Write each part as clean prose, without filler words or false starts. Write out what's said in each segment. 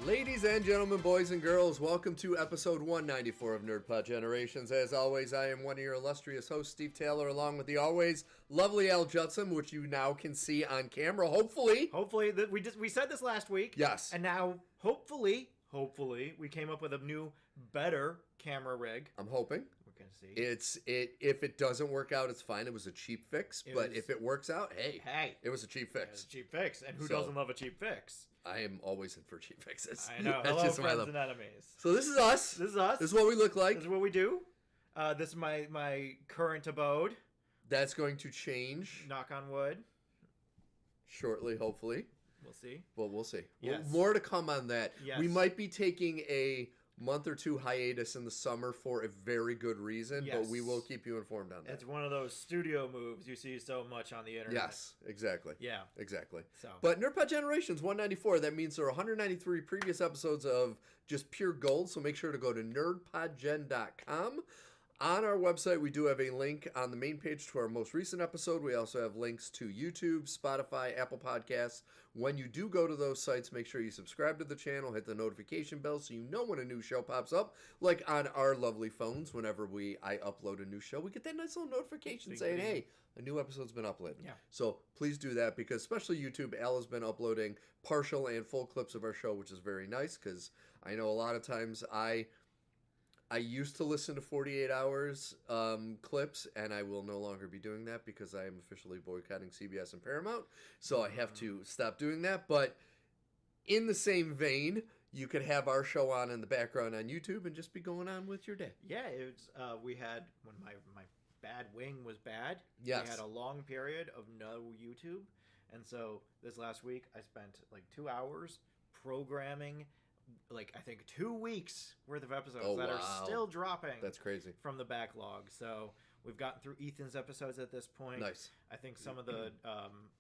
Ladies and gentlemen, boys and girls, welcome to episode 194 of NerdPod Generations. As always, I am one of your illustrious hosts, Steve Taylor, along with the always lovely Al Judson, which you now can see on camera, hopefully. Hopefully, we said this last week. Yes. And now, hopefully, we came up with a new, better camera rig. I'm hoping. We're going to see. If it doesn't work out, it's fine. It was a cheap fix. But if it works out, hey. It was a cheap fix. It's a cheap fix. And who doesn't love a cheap fix? I am always in for cheap fixes. I know. That's Hello, just friends and enemies. So this is us. This is us. This is what we look like. This is what we do. This is my current abode. That's going to change. Knock on wood. Shortly, hopefully. We'll see. Well, we'll see. Yes. More to come on that. Yes. We might be taking a month or two hiatus in the summer for a very good reason, but we will keep you informed on that. It's one of those studio moves you see so much on the internet. Yes, exactly. Yeah. Exactly. So. But NerdPod Generations 194, that means there are 193 previous episodes of just pure gold, so make sure to go to nerdpodgen.com. On our website, we do have a link on the main page to our most recent episode. We also have links to YouTube, Spotify, Apple Podcasts. When you do go to those sites, make sure you subscribe to the channel, hit the notification bell so you know when a new show pops up. Like on our lovely phones, whenever I upload a new show, we get that nice little notification saying, hey, a new episode's been uploaded. Yeah. So please do that, because especially YouTube, Al has been uploading partial and full clips of our show, which is very nice, because I know a lot of times I used to listen to 48 Hours clips, and I will no longer be doing that because I am officially boycotting CBS and Paramount. So I have to stop doing that. But in the same vein, you could have our show on in the background on YouTube and just be going on with your day. Yeah, it's we had, when my bad wing was bad, yes. We had a long period of no YouTube. And so this last week, I spent like 2 hours programming I think 2 weeks worth of episodes that are still dropping. That's crazy. From the backlog. So we've gotten through Ethan's episodes at this point. Nice. I think some of the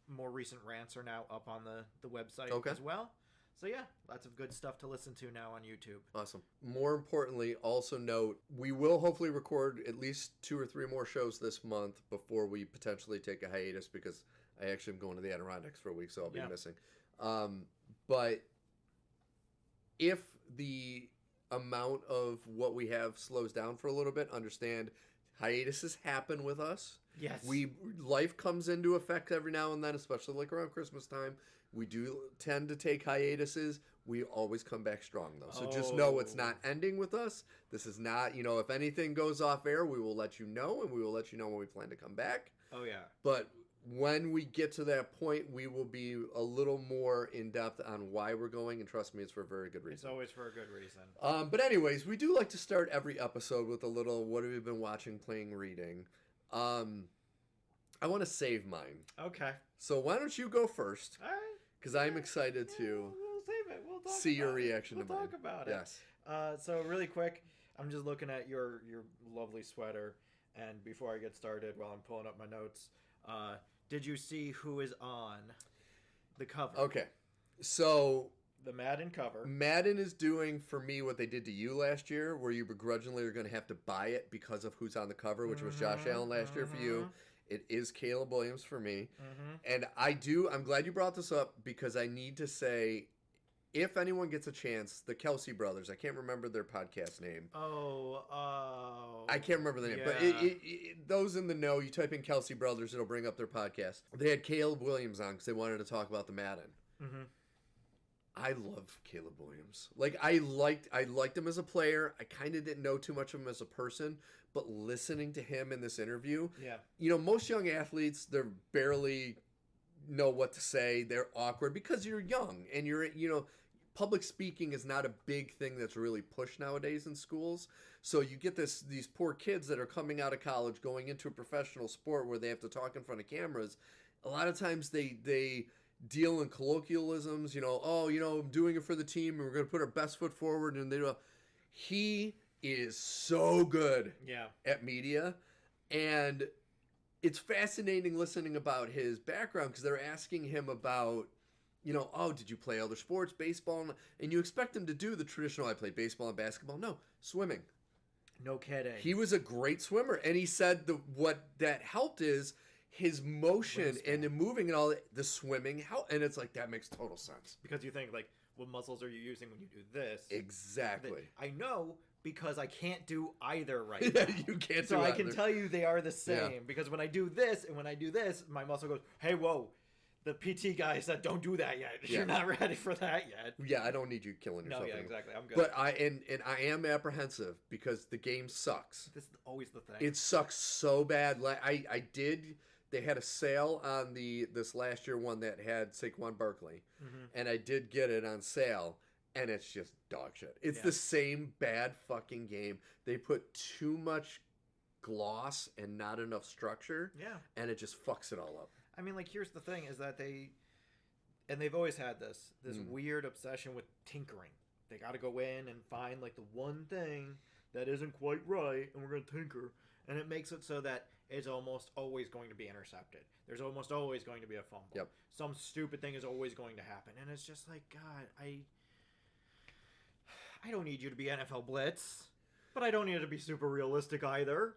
more recent rants are now up on the website as well. So yeah, lots of good stuff to listen to now on YouTube. Awesome. More importantly, also note, we will hopefully record at least 2 or 3 more shows this month before we potentially take a hiatus, because I actually am going to the Adirondacks for a week, so I'll be missing. But if the amount of what we have slows down for a little bit, understand hiatuses happen with us. Yes. Life comes into effect every now and then, especially like around Christmas time. We do tend to take hiatuses. We always come back strong, though. So just know it's not ending with us. This is not, if anything goes off air, we will let you know, and we will let you know when we plan to come back. Oh, yeah. But when we get to that point, we will be a little more in-depth on why we're going, and trust me, it's for a very good reason. It's always for a good reason. But anyways, we do like to start every episode with a little, what have you been watching, playing, reading? I want to save mine. Okay. So why don't you go first? All right. Because I'm excited to we'll save it. We'll talk see about your reaction it. to mine. We'll talk about it. Yes. So really quick, I'm just looking at your lovely sweater, and before I get started, while I'm pulling up my notes, did you see who is on the cover? Okay. So the Madden cover. Madden is doing for me what they did to you last year, where you begrudgingly are going to have to buy it because of who's on the cover, which was Josh Allen last year for you. It is Caleb Williams for me. And I'm glad you brought this up, because I need to say, if anyone gets a chance, the Kelsey brothers, I can't remember their podcast name. I can't remember the name. Yeah. But those in the know, you type in Kelsey brothers, it'll bring up their podcast. They had Caleb Williams on because they wanted to talk about the Madden. I love Caleb Williams. I liked him as a player. I kind of didn't know too much of him as a person, but listening to him in this interview, most young athletes, they're barely know what to say. They're awkward because you're young, and public speaking is not a big thing that's really pushed nowadays in schools. So you get these poor kids that are coming out of college, going into a professional sport where they have to talk in front of cameras. A lot of times they deal in colloquialisms, I'm doing it for the team, and we're going to put our best foot forward. And he is so good at media, and it's fascinating listening about his background, because they're asking him about, did you play other sports, baseball? And you expect him to do the traditional, I played baseball and basketball. No, swimming. No kidding. He was a great swimmer, and he said what that helped is his motion and the moving and all the swimming. And it's like, that makes total sense. Because you think, what muscles are you using when you do this? Exactly. I know because I can't do either right Yeah, now. you can't so do I either. can tell you they are the same because when I do this and when I do this, my muscle goes, hey, whoa. The PT guy said, don't do that yet. You're not ready for that yet. Yeah, I don't need you killing yourself. No, yeah, anymore. exactly. I'm good. But I am apprehensive because the game sucks. This is always the thing. It sucks so bad. Like they had a sale on this last year one that had Saquon Barkley, and I did get it on sale, and it's just dog shit. It's the same bad fucking game. They put too much gloss and not enough structure, and it just fucks it all up. I mean, like, here's the thing, is that they've always had this weird obsession with tinkering. They got to go in and find, like, the one thing that isn't quite right, and we're going to tinker. And it makes it so that it's almost always going to be intercepted. There's almost always going to be a fumble. Yep. Some stupid thing is always going to happen. And it's just like, God, I don't need you to be NFL Blitz, but I don't need it to be super realistic either.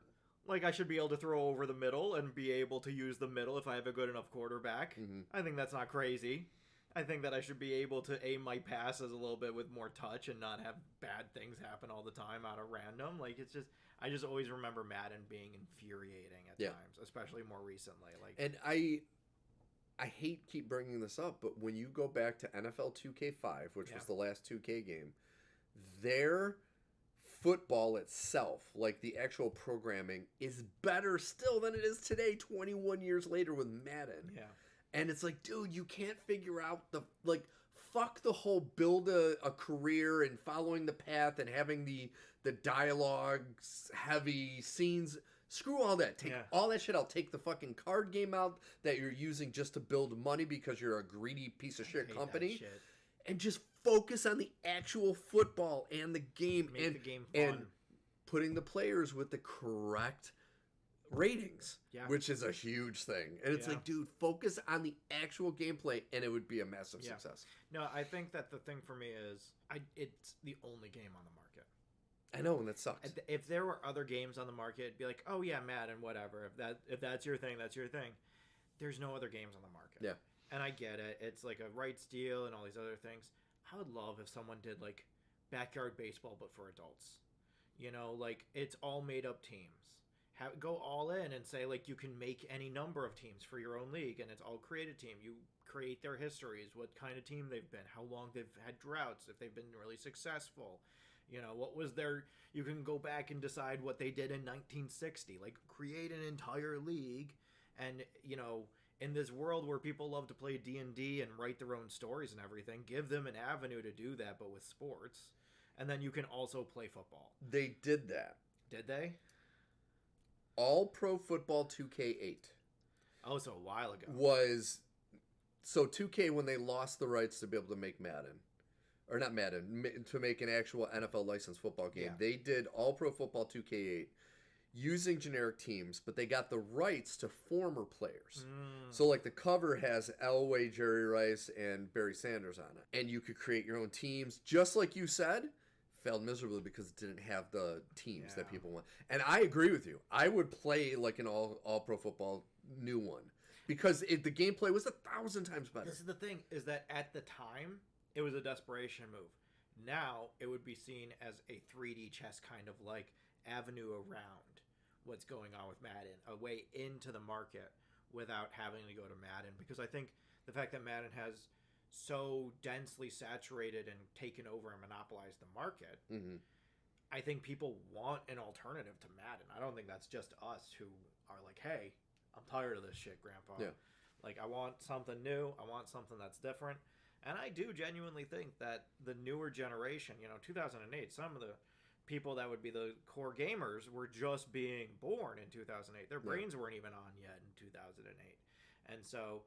Like, I should be able to throw over the middle and be able to use the middle if I have a good enough quarterback. I think that's not crazy. I think that I should be able to aim my passes a little bit with more touch and not have bad things happen all the time out of random. Like, it's just, I just always remember Madden being infuriating at times, especially more recently. Like, and I hate keep bringing this up, but when you go back to NFL 2K5, which was the last 2K game, their football itself, like the actual programming, is better still than it is today 21 years later with Madden. Yeah. And it's like, dude, you can't figure out fuck the whole build a career and following the path and having the dialogues heavy scenes. Screw all that. Take all that shit out. Take the fucking card game out that you're using just to build money because you're a greedy piece of shit company. And just focus on the actual football and the game. Make the game fun. And putting the players with the correct ratings, which is a huge thing. And it's like, dude, focus on the actual gameplay and it would be a massive success. No, I think that the thing for me is it's the only game on the market. I know, and that sucks. If there were other games on the market, it'd be like, oh yeah, Madden, whatever. If that's your thing, that's your thing. There's no other games on the market. Yeah. And I get it. It's like a rights deal and all these other things. I would love if someone did like backyard baseball, but for adults. You know, like it's all made up teams. Go all in and say like you can make any number of teams for your own league, and it's all created team. You create their histories, what kind of team they've been, how long they've had droughts, if they've been really successful. You know, what was their... You can go back and decide what they did in 1960. Like, create an entire league, and, you know, in this world where people love to play D&D and write their own stories and everything, give them an avenue to do that, but with sports. And then you can also play football. They did that. Did they? All Pro Football 2K8. Oh, so a while ago. Was... So 2K, when they lost the rights to be able to make Madden... Or not Madden, to make an actual NFL licensed football game. They did All Pro Football 2K8 using generic teams, but they got the rights to former players. So, like, the cover has Elway, Jerry Rice, and Barry Sanders on it. And you could create your own teams, just like you said. Failed miserably because it didn't have the teams that people want. And I agree with you. I would play, like, an All Pro Football new one. Because the gameplay was 1,000 times better. This is the thing, is that at the time... It was a desperation move. Now, it would be seen as a 3D chess kind of like avenue around what's going on with Madden, a way into the market without having to go to Madden. Because I think the fact that Madden has so densely saturated and taken over and monopolized the market, I think people want an alternative to Madden. I don't think that's just us who are like, hey, I'm tired of this shit, Grandpa. Yeah. Like, I want something new. I want something that's different. And I do genuinely think that the newer generation, 2008, some of the people that would be the core gamers were just being born in 2008. Their brains weren't even on yet in 2008. And so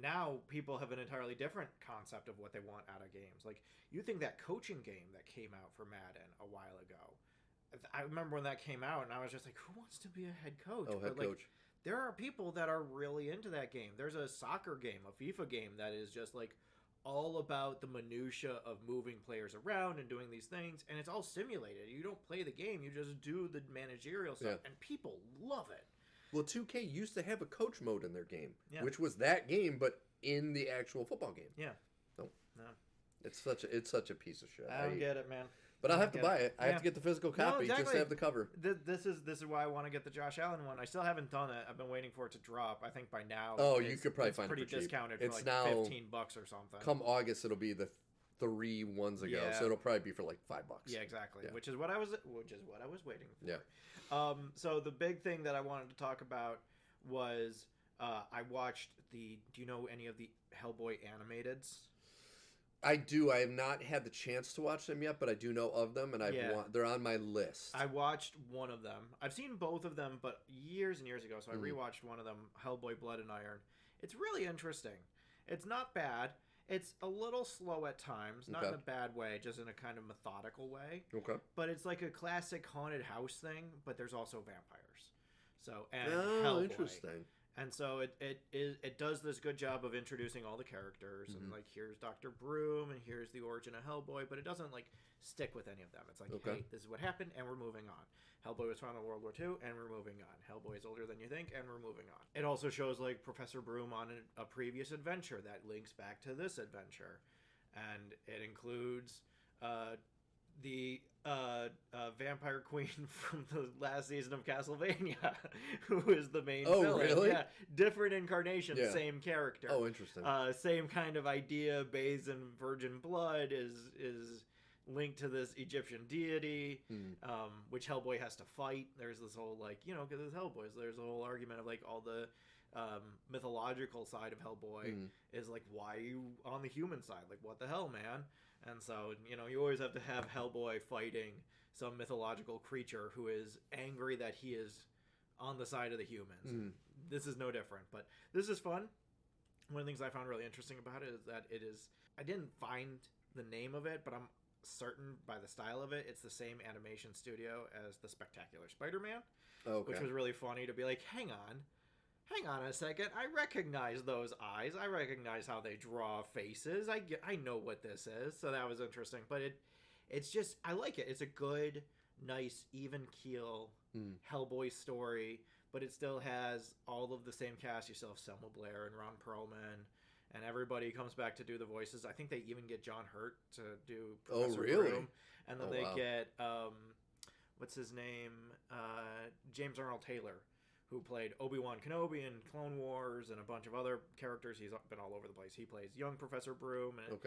now people have an entirely different concept of what they want out of games. Like, you think that coaching game that came out for Madden a while ago, I remember when that came out and I was just like, who wants to be a head coach? Oh, head coach. There are people that are really into that game. There's a soccer game, a FIFA game that is just like all about the minutia of moving players around and doing these things, and it's all simulated. You don't play the game, you just do the managerial stuff, and people love it. Well, 2K used to have a coach mode in their game, which was that game, but in the actual football game. Yeah. So. No. It's such a piece of shit. I don't get it, man. But I'll have to buy it. I have to get the physical copy just to have the cover. This is why I want to get the Josh Allen one. I still haven't done it. I've been waiting for it to drop. I think by now. Oh, you could probably find it pretty for cheap. discounted. It's for now $15 or something. Come August, it'll be the 3 ones ago, so it'll probably be for like $5. Yeah, exactly. Yeah. Which is what I was waiting for. Yeah. So the big thing that I wanted to talk about was I watched the. Do you know any of the Hellboy animateds? I do. I have not had the chance to watch them yet, but I do know of them, and they're on my list. I watched one of them. I've seen both of them, but years and years ago, so I rewatched one of them, Hellboy Blood and Iron. It's really interesting. It's not bad. It's a little slow at times, not in a bad way, just in a kind of methodical way. Okay. But it's like a classic haunted house thing, but there's also vampires. Hellboy. Interesting. And so it does this good job of introducing all the characters and like here's Dr. Broom and here's the origin of Hellboy, but it doesn't like stick with any of them. It's like, hey, this is what happened and we're moving on. Hellboy was found in World War II and we're moving on. Hellboy is older than you think and we're moving on. It also shows like Professor Broom on a previous adventure that links back to this adventure, and it includes the vampire queen from the last season of Castlevania, who is the main villain. Oh, really? Yeah, different incarnation, same character. Oh, interesting. Same kind of idea, bathes in virgin blood, is linked to this Egyptian deity, which Hellboy has to fight. There's this whole, like, because it's Hellboy, so there's a whole argument of, like, all the mythological side of Hellboy is, like, why are you on the human side? Like, what the hell, man? And so, you always have to have Hellboy fighting some mythological creature who is angry that he is on the side of the humans. This is no different, but this is fun. One of the things I found really interesting about it is that I didn't find the name of it, but I'm certain by the style of it, it's the same animation studio as the Spectacular Spider-Man, which was really funny to be like, hang on a second, I recognize those eyes, I recognize how they draw faces, I know what this is. So that was interesting, but it's just, I like it. It's a good, nice, even keel Hellboy story, but it still has all of the same cast. You still have Selma Blair and Ron Perlman, and everybody comes back to do the voices. I think they even get John Hurt to do Professor Broom. And then they get what's his name, James Arnold Taylor, who played Obi-Wan Kenobi in Clone Wars and a bunch of other characters. He's been all over the place. He plays young Professor Broom. And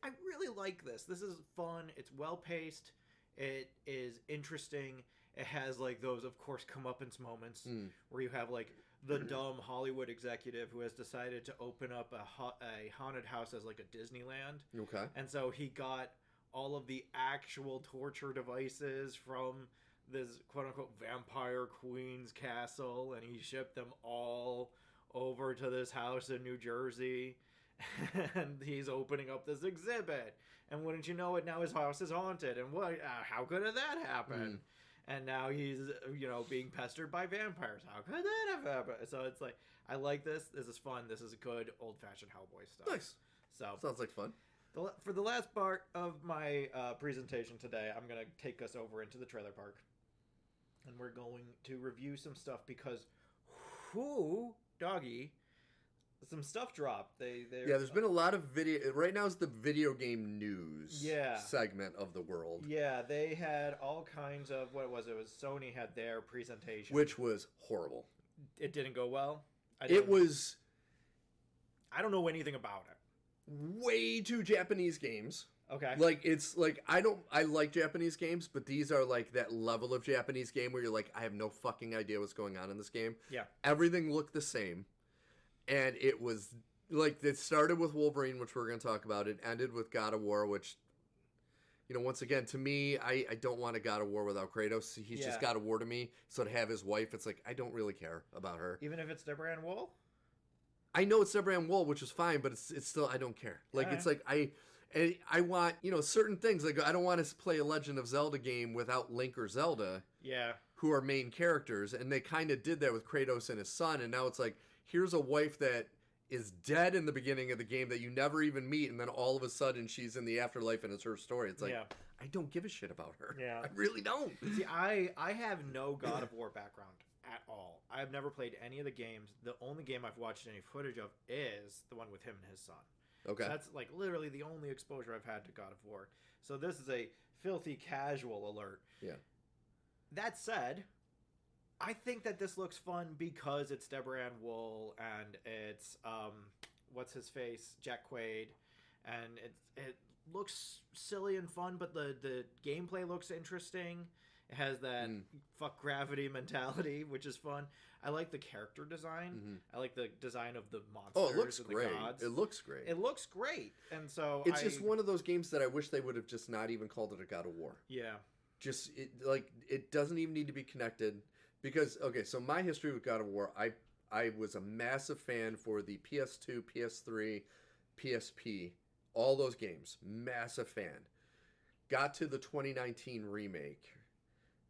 I really like this. This is fun. It's well-paced. It is interesting. It has, like, those, of course, comeuppance moments where you have, like, the dumb Hollywood executive who has decided to open up a haunted house as, like, a Disneyland. Okay. And so he got all of the actual torture devices from this quote-unquote vampire queen's castle, and he shipped them all over to this house in New Jersey, and he's opening up this exhibit, and wouldn't you know it, now his house is haunted, and what? How could that happen? And now he's, being pestered by vampires. How could that have happened? So it's like, I like this. This is fun. This is good old-fashioned Hellboy stuff. Nice. So sounds like fun. For the last part of my presentation today, I'm going to take us over into the trailer park. And we're going to review some stuff because, doggy, some stuff dropped. There's been a lot of video. Right now is the video game news segment of the world. Yeah, they had all kinds of, what was it? It was Sony had their presentation. Which was horrible. It didn't go well? I don't know anything about it. Way too Japanese games. Okay. Like, it's like, I like Japanese games, but these are like that level of Japanese game where you're like, I have no fucking idea what's going on in this game. Yeah. Everything looked the same. And it was like, it started with Wolverine, which we're going to talk about. It ended with God of War, which, once again, to me, I don't want a God of War without Kratos. He's just God of War to me. So to have his wife, it's like, I don't really care about her. Even if it's Deborah Ann Woll? I know it's Deborah Ann Woll, which is fine, but it's still, I don't care. Like, it's like, I want, certain things. Like, I don't want to play a Legend of Zelda game without Link or Zelda. Yeah. Who are main characters. And they kind of did that with Kratos and his son. And now it's like, here's a wife that is dead in the beginning of the game that you never even meet. And then all of a sudden she's in the afterlife and it's her story. It's like, I don't give a shit about her. Yeah. I really don't. See, I have no God of War background at all. I have never played any of the games. The only game I've watched any footage of is the one with him and his son. Okay. So that's like literally the only exposure I've had to God of War. So this is a filthy casual alert. Yeah. That said, I think that this looks fun because it's Deborah Ann Wool and it's what's his face, Jack Quaid, and it looks silly and fun, but the gameplay looks interesting. It has that fuck gravity mentality, which is fun. I like the character design. Mm-hmm. I like the design of the monsters. Oh, it looks and great. The gods. It looks great. It looks great, and so it's just one of those games that I wish they would have just not even called it a God of War. Yeah. Just it doesn't even need to be connected because okay, so my history with God of War, I was a massive fan for the PS2, PS3, PSP, all those games, massive fan. Got to the 2019 remake,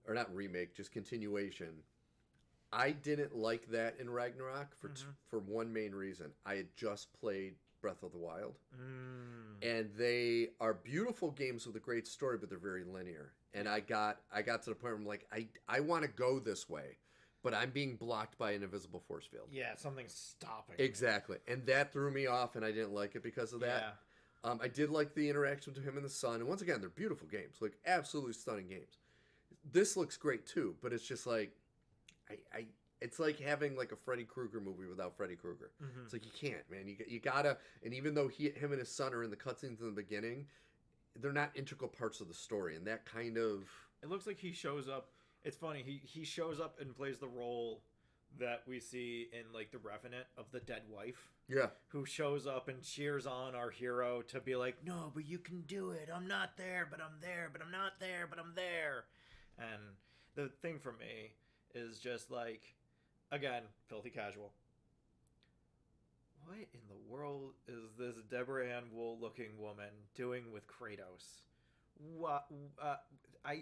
or not remake, just continuation. I didn't like that in Ragnarok for one main reason. I had just played Breath of the Wild, and they are beautiful games with a great story, but they're very linear. And I got to the point where I'm like, I want to go this way, but I'm being blocked by an invisible force field. Yeah, something's stopping. Exactly, and that threw me off, and I didn't like it because of that. Yeah. I did like the interaction between him and the son, and once again, they're beautiful games, like absolutely stunning games. This looks great too, but it's just like, it's like having like a Freddy Krueger movie without Freddy Krueger. Mm-hmm. It's like you can't, man. You gotta, and even though him and his son are in the cutscenes in the beginning, they're not integral parts of the story, and that kind of. It looks like he shows up. It's funny. He shows up and plays the role that we see in like The Revenant of the dead wife. Yeah. Who shows up and cheers on our hero to be like, no, but you can do it. I'm not there, but I'm there, but I'm not there, but I'm there. And the thing for me is just like, again, filthy casual. What in the world is this Deborah Ann Wool looking woman doing with Kratos? What?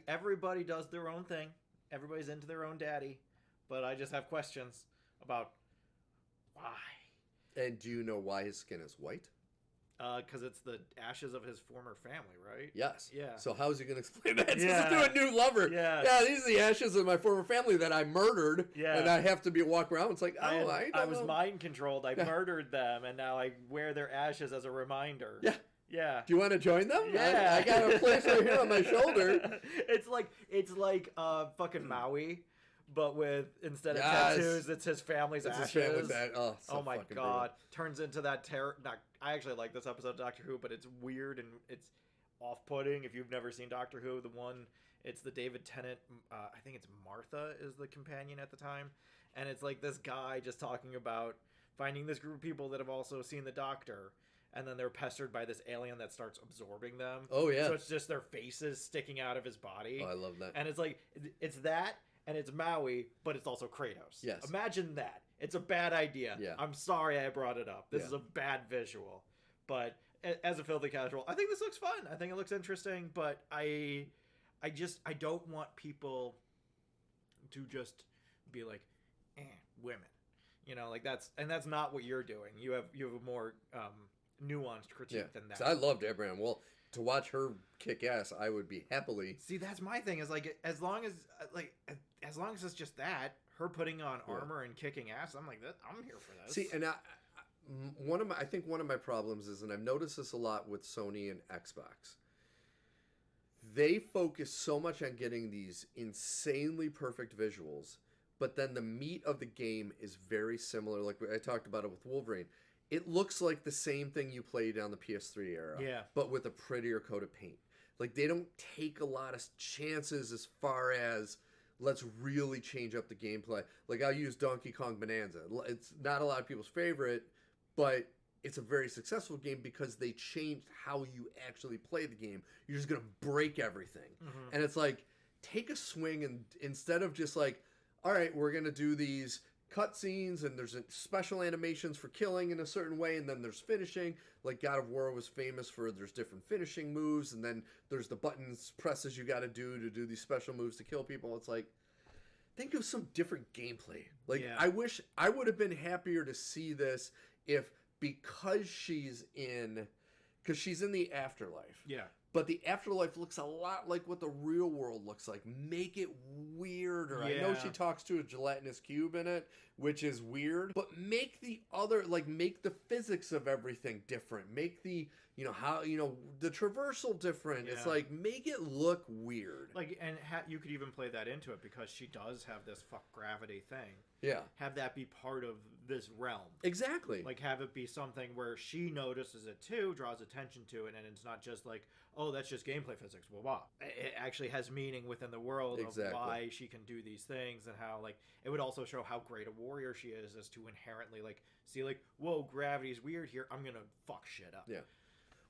Everybody does their own thing. Everybody's into their own daddy. But I just have questions about why. And do you know why his skin is white? Because it's the ashes of his former family, right? Yes. Yeah. So how is he going to explain that to a new lover? Yeah. Yeah, these are the ashes of my former family that I murdered. Yeah. And I have to walk around. It's like, I was mind controlled. I murdered them, and now I wear their ashes as a reminder. Yeah. Yeah. Do you want to join them? Yeah. I got a place right here on my shoulder. It's like fucking Maui. But with instead of tattoos, it's his family's ashes. His family's oh my god! Brutal. Turns into that terror. I actually like this episode of Doctor Who, but it's weird and it's off-putting. If you've never seen Doctor Who, it's the David Tennant. I think it's Martha is the companion at the time, and it's like this guy just talking about finding this group of people that have also seen the Doctor, and then they're pestered by this alien that starts absorbing them. Oh yeah. So it's just their faces sticking out of his body. Oh, I love that. And it's like it's that. And it's Maui, but it's also Kratos. Yes. Imagine that. It's a bad idea. Yeah. I'm sorry I brought it up. This is a bad visual. But as a filthy casual, I think this looks fun. I think it looks interesting, but I don't want people to just be like, women. You know, like that's not what you're doing. You have a more nuanced critique than that. I loved Abraham. Well, to watch her kick ass, I would be happily. See, that's my thing. Is like as long as it's just that her putting on armor and kicking ass, I'm like that. I'm here for this. See, and I think one of my problems is, and I've noticed this a lot with Sony and Xbox. They focus so much on getting these insanely perfect visuals, but then the meat of the game is very similar. Like I talked about it with Wolverine. It looks like the same thing you played on the PS3 era, but with a prettier coat of paint. Like, they don't take a lot of chances as far as, let's really change up the gameplay. Like, I'll use Donkey Kong Bonanza. It's not a lot of people's favorite, but it's a very successful game because they changed how you actually play the game. You're just going to break everything. Mm-hmm. And it's like, take a swing, and instead of just like, all right, we're going to do these cutscenes and there's special animations for killing in a certain way, and then there's finishing. Like God of War was famous for there's different finishing moves, and then there's the buttons presses you got to do these special moves to kill people. It's like, think of some different gameplay. Like I wish I would have been happier to see this if because she's in the afterlife. Yeah. but the afterlife looks a lot like what the real world looks like. Make it weirder. Yeah. I know she talks to a gelatinous cube in it, which is weird, but make the other, like, make the physics of everything different. Make the, how, the traversal different. Yeah. It's like, make it look weird. Like, and you could even play that into it because she does have this fuck gravity thing. Yeah. Have that be part of this realm. Exactly. Like, have it be something where she notices it too, draws attention to it, and it's not just like, oh, that's just gameplay physics, blah, blah. It actually has meaning within the world of why she can do these things, and how, like, it would also show how great a warrior she is as to inherently, like, see, like, whoa, gravity's weird here, I'm gonna fuck shit up. Yeah.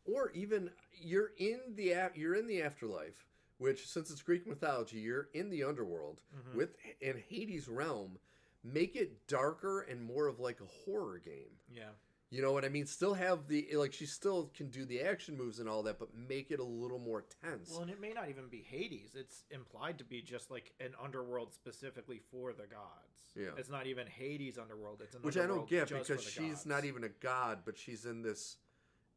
Or even, you're in the afterlife, which, since it's Greek mythology, you're in the underworld, in Hades' realm. Make it darker and more of like a horror game. Yeah. You know what I mean? Still have she still can do the action moves and all that, but make it a little more tense. Well, and it may not even be Hades. It's implied to be just like an underworld specifically for the gods. Yeah. It's not even Hades underworld. It's an Which I don't get, because she's not even a god, but she's in this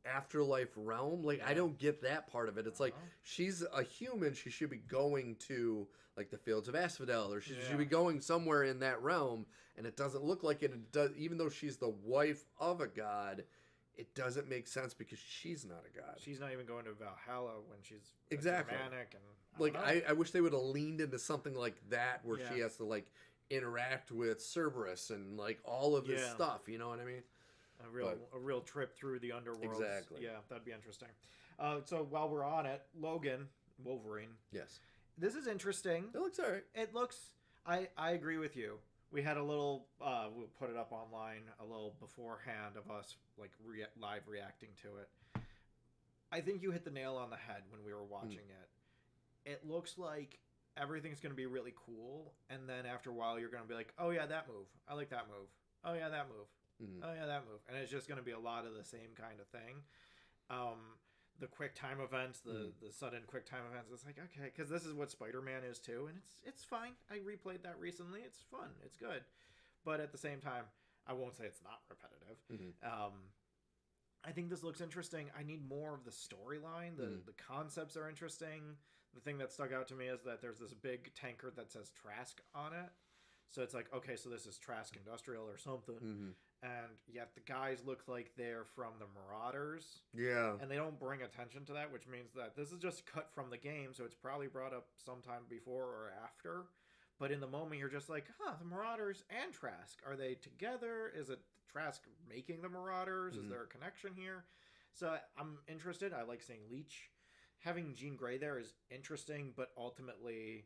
afterlife realm. Like, I don't get that part of it. It's like, she's a human. She should be going to, like, the fields of asphodel, or she should be going somewhere in that realm, and it doesn't look like it. It does, even though she's the wife of a god, it doesn't make sense because she's not a god. She's not even going to Valhalla when she's exactly Germanic, and I wish they would have leaned into something like that, where she has to, like, interact with Cerberus and, like, all of this stuff. You know what I mean? A real trip through the underworld. Exactly. Yeah, that'd be interesting. So while we're on it, Logan, Wolverine. Yes. This is interesting. It looks alright. It looks. I agree with you. We had a little. We'll put it up online a little beforehand of us like live reacting to it. I think you hit the nail on the head when we were watching it. It looks like everything's going to be really cool, and then after a while, you're going to be like, "Oh yeah, that move. I like that move. Oh yeah, that move. Oh yeah, that move." And it's just going to be a lot of the same kind of thing. The quick time events, the sudden quick time events. It's like, okay, because this is what Spider-Man is too, and it's fine. I replayed that recently. It's fun. It's good, but at the same time, I won't say it's not repetitive. I think this looks interesting. I need more of the storyline. The concepts are interesting. The thing that stuck out to me is that there's this big tanker that says Trask on it. So it's like, okay, so this is Trask Industrial or something. And yet the guys look like they're from the Marauders. Yeah. And they don't bring attention to that, which means that this is just cut from the game, so it's probably brought up sometime before or after. But in the moment, you're just like, the Marauders and Trask. Are they together? Is it Trask making the Marauders? Is there a connection here? So I'm interested. I like seeing Leech. Having Jean Grey there is interesting, but ultimately,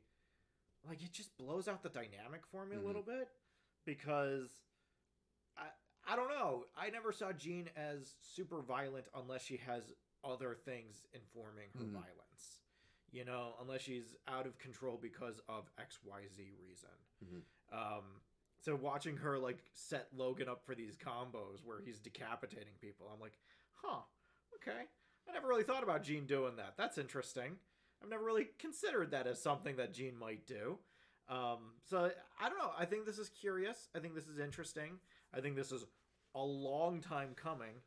like, it just blows out the dynamic for me a little bit. Because I don't know. I never saw Jean as super violent unless she has other things informing her violence. You know, unless she's out of control because of XYZ reason. So watching her, like, set Logan up for these combos where he's decapitating people, I'm like, okay. I never really thought about Jean doing that. That's interesting. I've never really considered that as something that Jean might do. So I don't know. I think this is curious. I think this is interesting. I think this is a long time coming.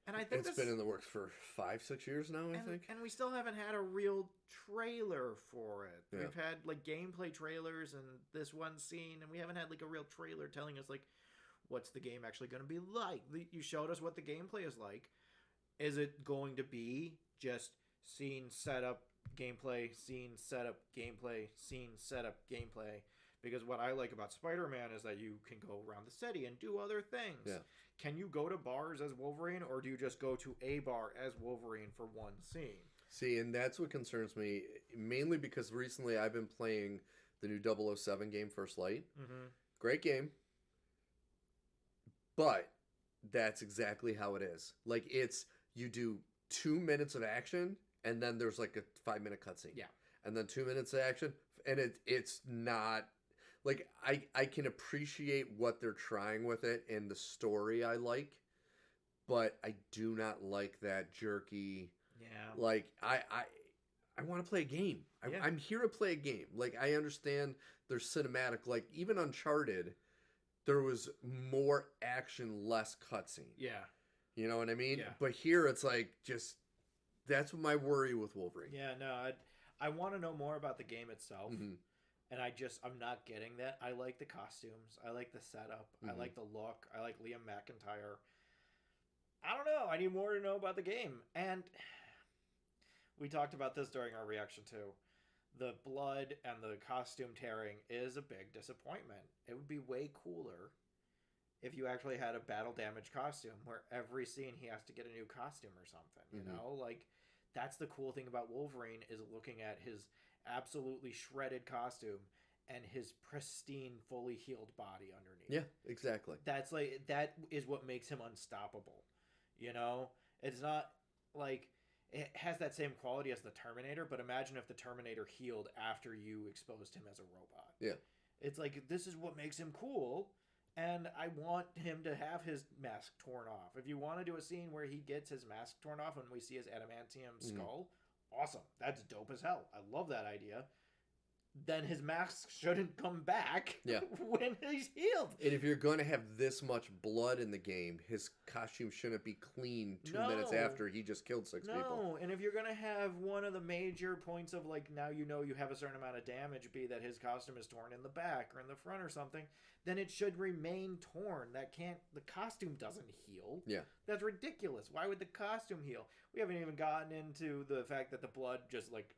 And I think it's been in the works for 5-6 years now, I think. And we still haven't had a real trailer for it. Yeah. We've had like gameplay trailers and this one scene, and we haven't had like a real trailer telling us like what's the game actually going to be like. You showed us what the gameplay is like. Is it going to be just scene setup, gameplay, scene setup, gameplay, scene setup, gameplay? Because what I like about Spider-Man is that you can go around the city and do other things. Yeah. Can you go to bars as Wolverine, or do you just go to a bar as Wolverine for one scene? See, and that's what concerns me, mainly because recently I've been playing the new 007 game, First Light. Great game. But that's exactly how it is. Like, it's, you do 2 minutes of action, and then there's like a 5-minute cutscene. Yeah. And then 2 minutes of action, and it's not... Like, I can appreciate what they're trying with it and the story I like, but I do not like that jerky... Yeah. Like, I want to play a game. I'm here to play a game. Like, I understand there's cinematic... Like, even Uncharted, there was more action, less cutscene. Yeah. You know what I mean? Yeah. But here, it's like, just... That's my worry with Wolverine. Yeah, no, I want to know more about the game itself. Mm-hmm. And I'm not getting that. I like the costumes. I like the setup. I like the look. I like Liam McIntyre. I don't know. I need more to know about the game. And we talked about this during our reaction too. The blood and the costume tearing is a big disappointment. It would be way cooler if you actually had a battle damage costume where every scene he has to get a new costume or something. You know, like that's the cool thing about Wolverine is looking at his absolutely shredded costume and his pristine, fully healed body underneath. Yeah, exactly. That is what makes him unstoppable. You know, it's not like it has that same quality as the Terminator, but imagine if the Terminator healed after you exposed him as a robot. Yeah. It's like, this is what makes him cool, and I want him to have his mask torn off. If you want to do a scene where he gets his mask torn off and we see his adamantium skull, awesome. That's dope as hell. I love that idea. Then his mask shouldn't come back when he's healed. And if you're going to have this much blood in the game, his costume shouldn't be clean 2 minutes after he just killed 6 people. No, and if you're going to have one of the major points of, like, now you know you have a certain amount of damage be that his costume is torn in the back or in the front or something, then it should remain torn. The costume doesn't heal. Yeah. That's ridiculous. Why would the costume heal? We haven't even gotten into the fact that the blood just, like,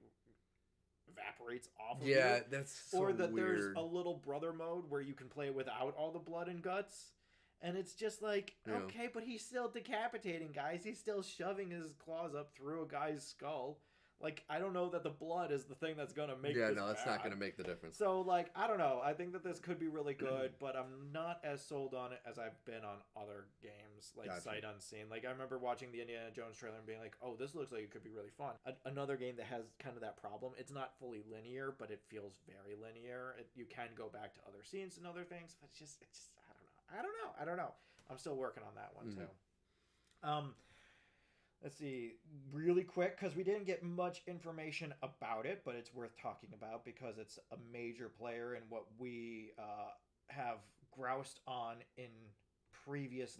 evaporates off of you. Yeah, that's so or that weird. There's a little brother mode where you can play without all the blood and guts. And it's just like, okay, but he's still decapitating guys. He's still shoving his claws up through a guy's skull. Like, I don't know that the blood is the thing that's going to make this it's bad. not going to make the difference. So, like, I don't know. I think that this could be really good, but I'm not as sold on it as I've been on other games, like Sight Unseen. Like, I remember watching the Indiana Jones trailer and being like, oh, this looks like it could be really fun. Another game that has kind of that problem. It's not fully linear, but it feels very linear. You can go back to other scenes and other things, but it's just I don't know. I'm still working on that one, too. Let's see, really quick, because we didn't get much information about it, but it's worth talking about because it's a major player in what we have groused on in previous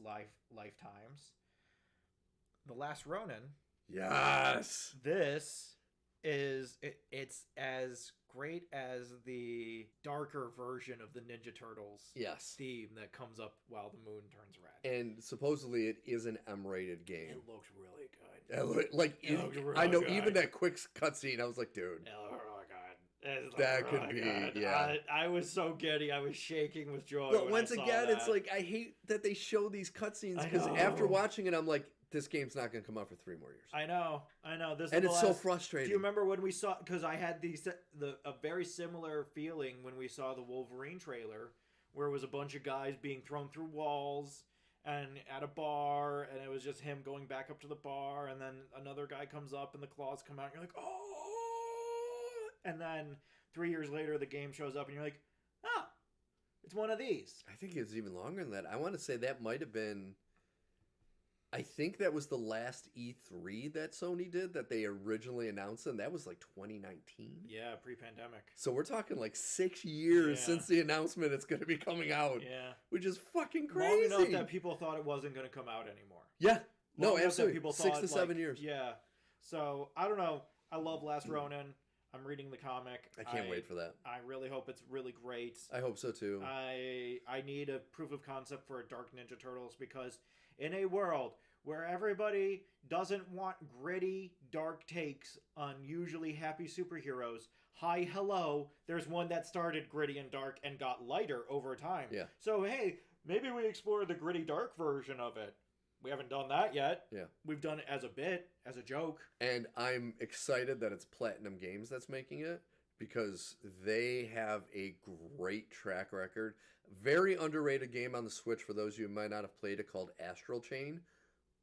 lifetimes. The Last Ronin. Yes! This is, it's as great as the darker version of the Ninja Turtles theme that comes up while the moon turns red. And supposedly it is an M-rated game. It looks really good. I know, even that quick cutscene, I was like, dude. Oh my god. That could be, yeah. I was so giddy. I was shaking with joy. But once again, it's like, I hate that they show these cutscenes because after watching it, I'm like, this game's not going to come out for 3 more years. I know. It's so frustrating. Do you remember when we saw? Because I had a very similar feeling when we saw the Wolverine trailer, where it was a bunch of guys being thrown through walls and at a bar, and it was just him going back up to the bar, and then another guy comes up and the claws come out, and you're like, oh! And then 3 years later, the game shows up, and you're like, oh, it's one of these. I think it's even longer than that. I want to say that might have been. I think that was the last E3 that Sony did that they originally announced, and that was like 2019. Yeah, pre-pandemic. So we're talking like 6 years since the announcement it's going to be coming out. Yeah. Which is fucking crazy. Long enough that people thought it wasn't going to come out anymore. Yeah. Long No, absolutely. People 6 to 7 years. Yeah. So, I don't know. I love Last Ronin. I'm reading the comic. I can't wait for that. I really hope it's really great. I hope so too. I need a proof of concept for a Dark Ninja Turtles because in a world where everybody doesn't want gritty, dark takes on usually happy superheroes, hello, there's one that started gritty and dark and got lighter over time. Yeah. So, hey, maybe we explore the gritty, dark version of it. We haven't done that yet. Yeah. We've done it as a bit, as a joke. And I'm excited that it's Platinum Games that's making it because they have a great track record. Very underrated game on the Switch for those of you who might not have played it called Astral Chain.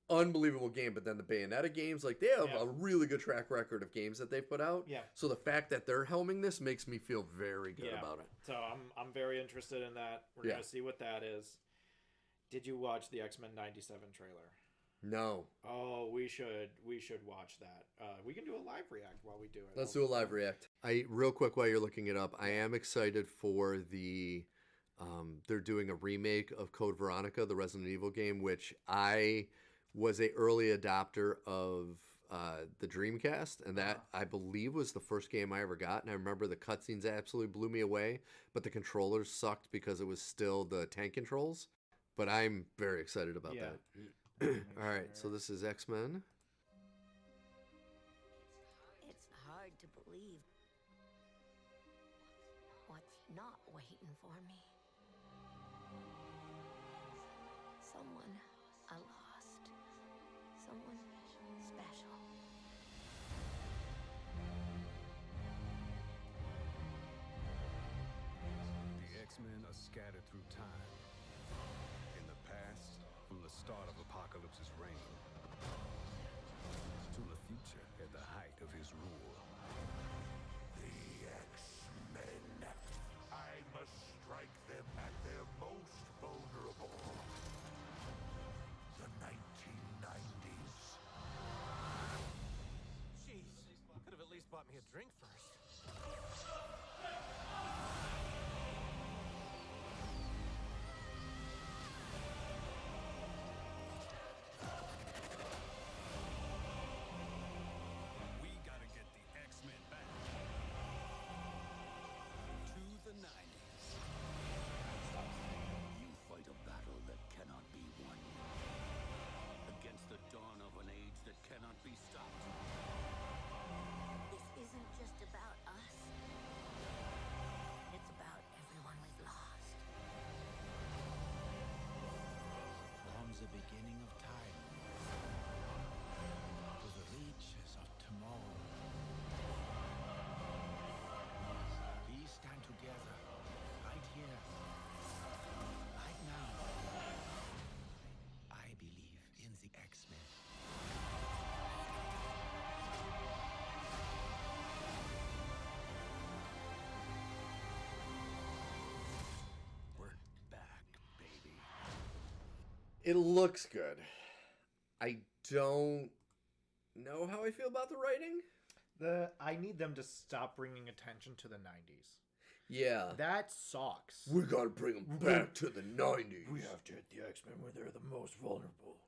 Unbelievable game, but then the Bayonetta games, like they have a really good track record of games that they've put out. Yeah. So the fact that they're helming this makes me feel very good about it. So I'm very interested in that. We're gonna see what that is. Did you watch the X-Men 97 trailer? No. Oh, we should watch that. We can do a live react while we do it. Let's do a live react. Real quick while you're looking it up, I am excited for the they're doing a remake of Code Veronica, the Resident Evil game, which I was a early adopter of the Dreamcast, and that I believe was the first game I ever got. And I remember the cutscenes absolutely blew me away, but the controllers sucked because it was still the tank controls. But I'm very excited about that. All right, so this is X-Men. It's hard to believe what's not waiting for me. Someone I lost. Someone special. The X-Men are scattered through time. In the past, from the start of Apocalypse's reign, to the future at the height of his rule. The X-Men. I must strike them at their most vulnerable. The 1990s. Jeez, could have at least bought me a drink first. We gotta get the X-Men back. To the 90s. You fight a battle that cannot be won. Against the dawn of an age that cannot be stopped. This isn't just about us. It's about everyone we've lost. Forms the beginning of time. To the reaches of tomorrow. We stand together, right here, right now. I believe in the X-Men. We're back, baby. It looks good. I don't know how I feel about the writing. I need them to stop bringing attention to the 90s. Yeah. That sucks. We gotta bring them back to the 90s. We have to hit the X-Men where they're the most vulnerable.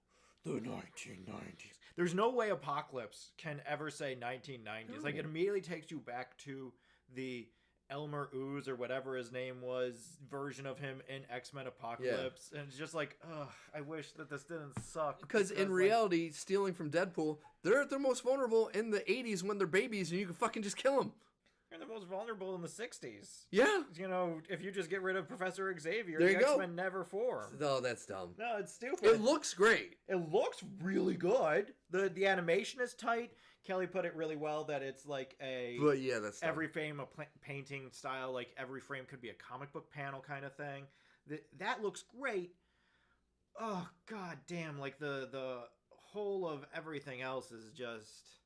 The 1990s. There's no way Apocalypse can ever say 1990s. No. Like, it immediately takes you back to the Elmer Ooze or whatever his name was version of him in X-Men Apocalypse. And it's just like, ugh, I wish that this didn't suck. Because in reality, stealing from Deadpool, they're at their most vulnerable in the 80s when they're babies and you can fucking just kill them. They're the most vulnerable in the 60s. Yeah. You know, if you just get rid of Professor Xavier, There the you go. X-Men never form. No, that's dumb. No, it's stupid. It looks great. It looks really good. The animation is tight. Kelly put it really well that it's like a But yeah, that's dumb. every frame a painting style, like every frame could be a comic book panel kind of thing. That looks great. Oh god damn, like the whole of everything else is just,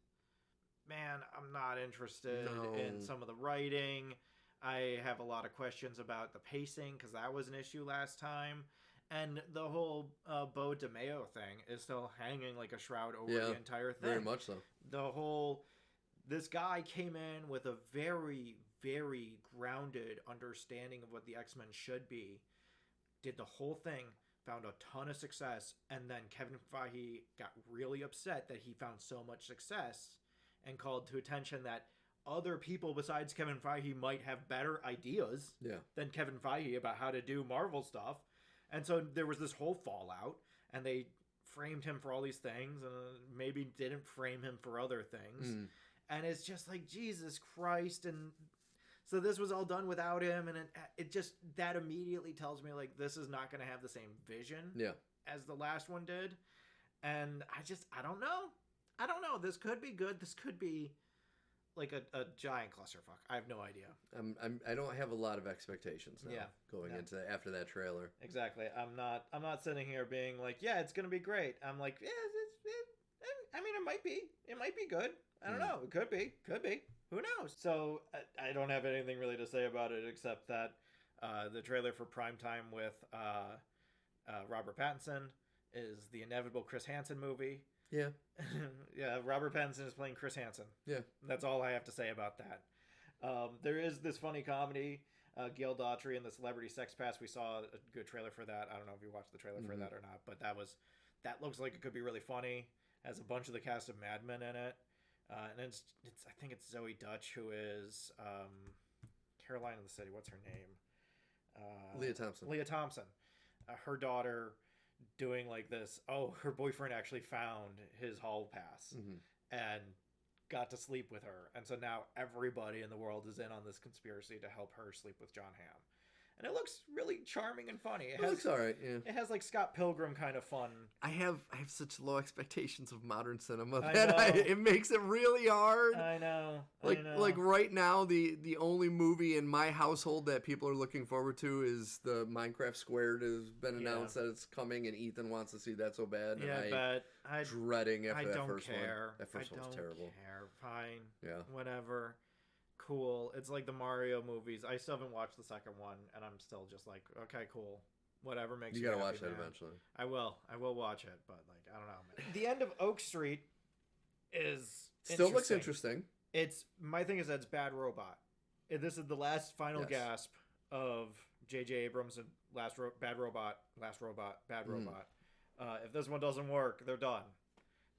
man, I'm not interested in some of the writing. I have a lot of questions about the pacing because that was an issue last time. And the whole Bo DeMeo thing is still hanging like a shroud over the entire thing. Very much so. This guy came in with a very, very grounded understanding of what the X-Men should be, did the whole thing, found a ton of success, and then Kevin Feige got really upset that he found so much success and called to attention that other people besides Kevin Feige might have better ideas than Kevin Feige about how to do Marvel stuff. And so there was this whole fallout, and they framed him for all these things and maybe didn't frame him for other things. And it's just like, Jesus Christ. And so this was all done without him, and it just, that immediately tells me like this is not going to have the same vision as the last one did. And I don't know. This could be good. This could be like a giant clusterfuck. I have no idea. I don't have a lot of expectations now going into after that trailer. Exactly. I'm not sitting here being like, yeah, it's gonna be great. I'm like, yeah, I mean, it might be. It might be good. I don't know. It could be. Who knows? So I don't have anything really to say about it except that the trailer for Primetime with Robert Pattinson is the inevitable Chris Hansen movie. Yeah. Yeah, Robert Pattinson is playing Chris Hansen. Yeah. That's all I have to say about that. There is this funny comedy, Gail Daughtry and the Celebrity Sex Pass. We saw a good trailer for that. I don't know if you watched the trailer for that or not, but that looks like it could be really funny. has a bunch of the cast of Mad Men in it. And it's I think it's Zoe Dutch, who is Caroline of the City. What's her name? Leah Thompson. Leah Thompson. Her daughter doing like this. Oh, her boyfriend actually found his hall pass and got to sleep with her. And so now everybody in the world is in on this conspiracy to help her sleep with John Hamm. And it looks really charming and funny. It looks all right, yeah. It has like Scott Pilgrim kind of fun. I have such low expectations of modern cinema I that know. it makes it really hard. I know. Like right now, the only movie in my household that people are looking forward to is the Minecraft Squared. Has been announced that it's coming, and Ethan wants to see that so bad. Yeah, and but I dreading after I that don't first care. one. That first I one was don't terrible. care. Fine. Yeah. Whatever. Cool. It's like the Mario movies. I still haven't watched the second one, and I'm still just like, okay, cool. Whatever makes You you gotta happy, watch that man. eventually. I will. I will watch it, but like, I don't know. Man. The end of Oak Street is Still looks interesting. It's my thing is that it's Bad Robot. This is the last final gasp of J.J. Abrams and Bad Robot. If this one doesn't work, they're done.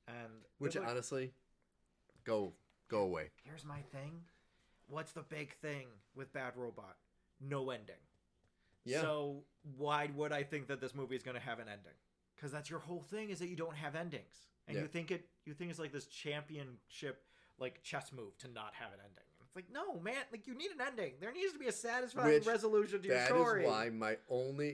And Which like, honestly, go away. Here's my thing. What's the big thing with Bad Robot? No ending. Yeah. So why would I think that this movie is going to have an ending? Because that's your whole thing, is that you don't have endings, and you think it's like this championship like chess move to not have an ending. And it's like, no, man, like you need an ending. There needs to be a satisfying resolution to your story. That is why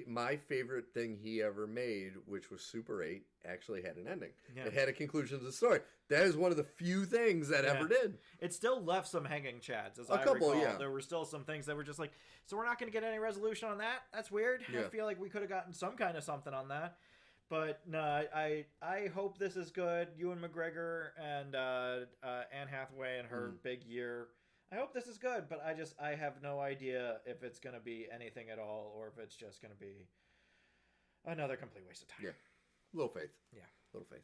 my favorite thing he ever made, which was Super 8, actually had an ending. Yeah. It had a conclusion to the story. That is one of the few things that ever did. It still left some hanging chads, as A I couple, recall. yeah. There were still some things that were just like, so we're not going to get any resolution on that? That's weird. Yeah. I feel like we could have gotten some kind of something on that. But no, I hope this is good. Ewan McGregor and Anne Hathaway and her big year. I hope this is good, but I have no idea if it's going to be anything at all, or if it's just going to be another complete waste of time. Yeah. Little faith. Yeah. Little faith.